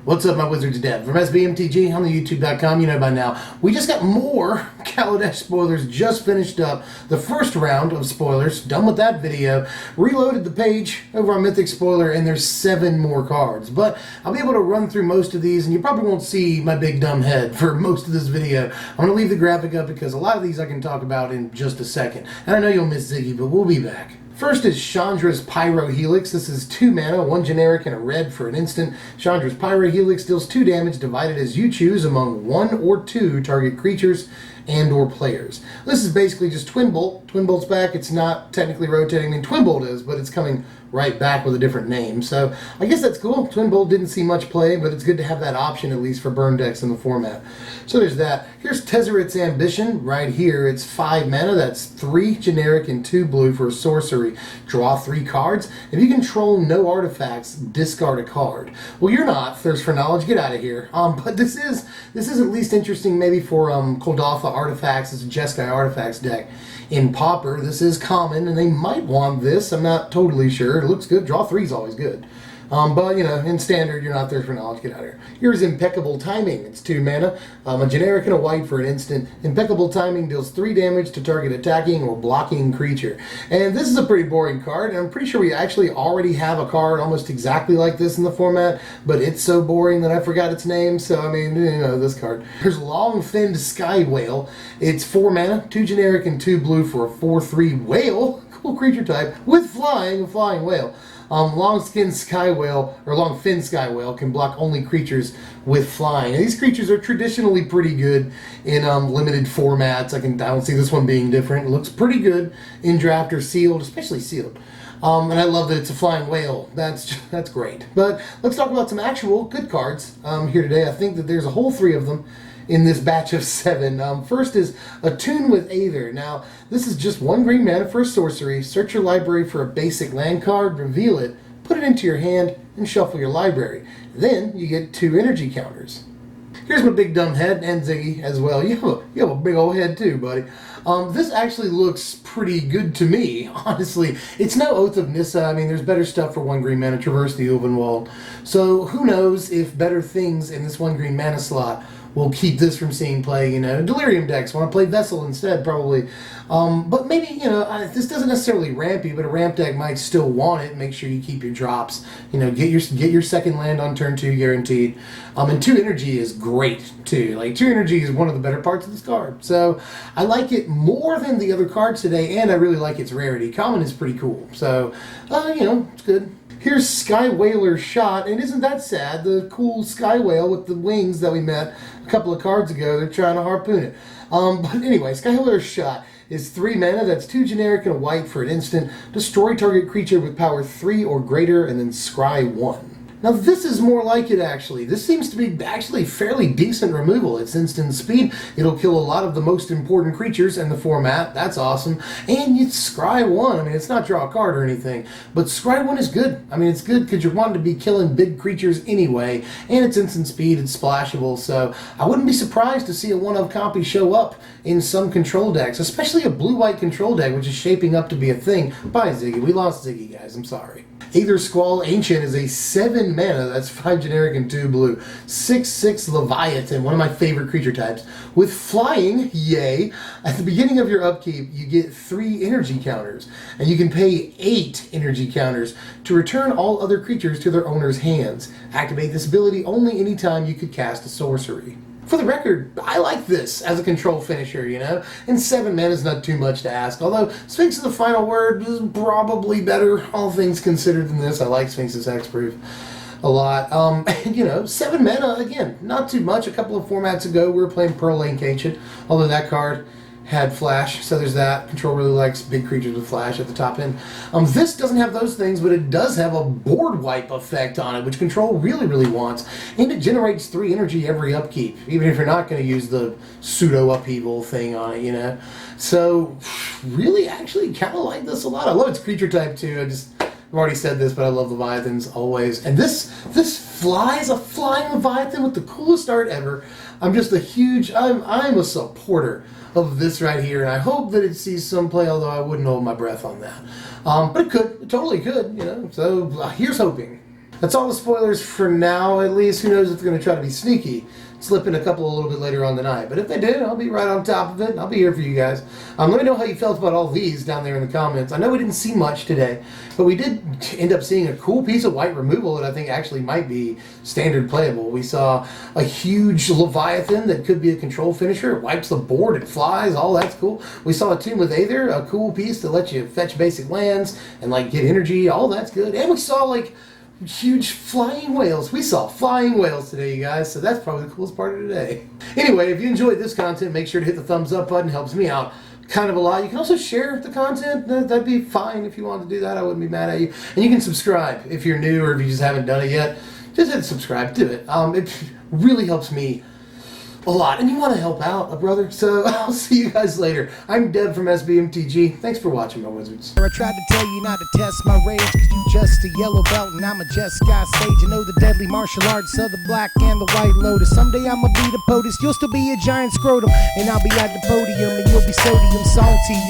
What's up, my Wizards Dev? From SBMTG on the YouTube.com, you know by now. We just got more Kaladesh spoilers, just finished up the first round of spoilers, done with that video, reloaded the page over on Mythic Spoiler, and there's 7 more cards. But I'll be able to run through most of these, and you probably won't see my big dumb head for most of this video. I'm going to leave the graphic up because a lot of these I can talk about in just a second. And I know you'll miss Ziggy, but we'll be back. First is Chandras Pyro Helix. This is 2 mana, 1 generic, and a red for an instant. Chandras Pyro Helix deals 2 damage divided as you choose among 1 or 2 target creatures and or players. This is basically just Twin Bolt. Twin Bolt's back. It's not technically rotating. I mean, Twin Bolt is, but it's coming right back with a different name. So I guess that's cool. Twin Bolt didn't see much play, but it's good to have that option at least for burn decks in the format. So there's that. Here's Tezzeret's Ambition right here. It's 5 mana. That's 3 generic and 2 blue for a sorcery. Draw 3 cards. If you control no artifacts, discard a card. Well, you're not. Thirst for Knowledge. Get out of here. But this is at least interesting maybe for Koldatha artifacts. It's a Jeskai artifacts deck. In Pauper, this is common, and they might want this. I'm not totally sure. It looks good. Draw 3 is always good. But, you know, in Standard, you're not there for knowledge. Get out of here. Here's Impeccable Timing. It's 2 mana, a generic and a white for an instant. Impeccable Timing deals 3 damage to target attacking or blocking creature. And this is a pretty boring card, and I'm pretty sure we actually already have a card almost exactly like this in the format, but it's so boring that I forgot its name, so, I mean, you know, this card. Here's Long-Finned Sky Whale. It's 4 mana, 2 generic and 2 blue for a 4/3 whale. Cool creature type with flying, a flying whale. Long-Finned Sky Whale, or Long-Finned Sky Whale, can block only creatures with flying. And these creatures are traditionally pretty good in limited formats. I don't see this one being different. It looks pretty good in draft or sealed, especially sealed. And I love that it's a flying whale. That's great. But let's talk about some actual good cards here today. I think that there's a whole 3 of them in this batch of 7. First is Attune with Aether. Now, this is just 1 green mana for a sorcery. Search your library for a basic land card, reveal it, put it into your hand, and shuffle your library. Then you get 2 energy counters. Here's my big dumb head, and Ziggy as well. You have a big old head too, buddy. This actually looks pretty good to me, honestly. It's no Oath of Nissa. I mean, there's better stuff for 1 green mana, Traverse the Ulvenwald. So who knows if better things in this 1 green mana slot will keep this from seeing play, you know. Delirium decks want to play Vessel instead, probably. But maybe, you know, this doesn't necessarily ramp you, but a ramp deck might still want it. Make sure you keep your drops. You know, get your second land on turn 2 guaranteed. And 2 energy is great, too. Like, 2 energy is one of the better parts of this card. So, I like it more than the other cards today, and I really like its rarity. Common is pretty cool. So, you know, it's good. Here's Sky Whaler Shot, and isn't that sad? The cool Sky Whale with the wings that we met a couple of cards ago, they're trying to harpoon it. But anyway, Sky Whaler Shot is 3 mana, that's 2 generic and a white for an instant. Destroy target creature with power 3 or greater, and then scry 1. Now this is more like it actually. This seems to be actually fairly decent removal. It's instant speed. It'll kill a lot of the most important creatures in the format. That's awesome. And you scry 1. I mean, it's not draw a card or anything, but scry 1 is good. I mean, it's good because you're wanting to be killing big creatures anyway, and it's instant speed, it's splashable, so I wouldn't be surprised to see a 1-of copy show up in some control decks, especially a blue-white control deck, which is shaping up to be a thing. Bye, Ziggy. We lost Ziggy, guys. I'm sorry. Aether Squall Ancient is a 7 mana, that's 5 generic and 2 blue. 6/6 Leviathan, one of my favorite creature types. With flying, yay, at the beginning of your upkeep, you get 3 energy counters. And you can pay 8 energy counters to return all other creatures to their owner's hands. Activate this ability only anytime you could cast a sorcery. For the record, I like this as a control finisher, you know? And 7 mana is not too much to ask, although Sphinx of the Final Word is probably better, all things considered, than this. I like Sphinx's Hexproof a lot. And, you know, 7 mana, again, not too much. A couple of formats ago, we were playing Pearl Lane Ancient, although that card had flash, so there's that. Control really likes big creatures with flash at the top end. This doesn't have those things, but it does have a board wipe effect on it, which Control really, really wants. And it generates 3 energy every upkeep, even if you're not going to use the pseudo-upheaval thing on it, you know? So, really, actually, kind of like this a lot. I love its creature type, too. I've already said this, but I love Leviathans always. And this flies, a flying Leviathan with the coolest art ever. I'm just a huge, I'm a supporter of this right here, and I hope that it sees some play, although I wouldn't hold my breath on that. But it could, it totally could, you know, so here's hoping. That's all the spoilers for now, at least. Who knows if they're going to try to be sneaky, slip in a couple a little bit later on tonight. But if they do, I'll be right on top of it, and I'll be here for you guys. Let me know how you felt about all these down there in the comments. I know we didn't see much today, but we did end up seeing a cool piece of white removal that I think actually might be standard playable. We saw a huge Leviathan that could be a control finisher. It wipes the board, it flies, all that's cool. We saw a Tomb with Aether, a cool piece that lets you fetch basic lands and like get energy, all that's good. And we saw like huge flying whales. We saw flying whales today, you guys, so that's probably the coolest part of today. Anyway, if you enjoyed this content, make sure to hit the thumbs up button. It helps me out kind of a lot. You can also share the content. That'd be fine if you want to do that. I wouldn't be mad at you. And you can subscribe if you're new or if you just haven't done it yet. Just hit subscribe. Do it. It really helps me a lot, and you want to help out a brother, so I'll see you guys later. I'm Deb from SBMTG. Thanks for watching, my wizards. I tried to tell you not to test my rage, cause you just a yellow belt and I'm a just Scott stage. You know the deadly martial arts of the black and the white lotus. Someday I'ma be the POTUS, you'll still be a giant scrotum, and I'll be at the podium and you'll be sodium salty.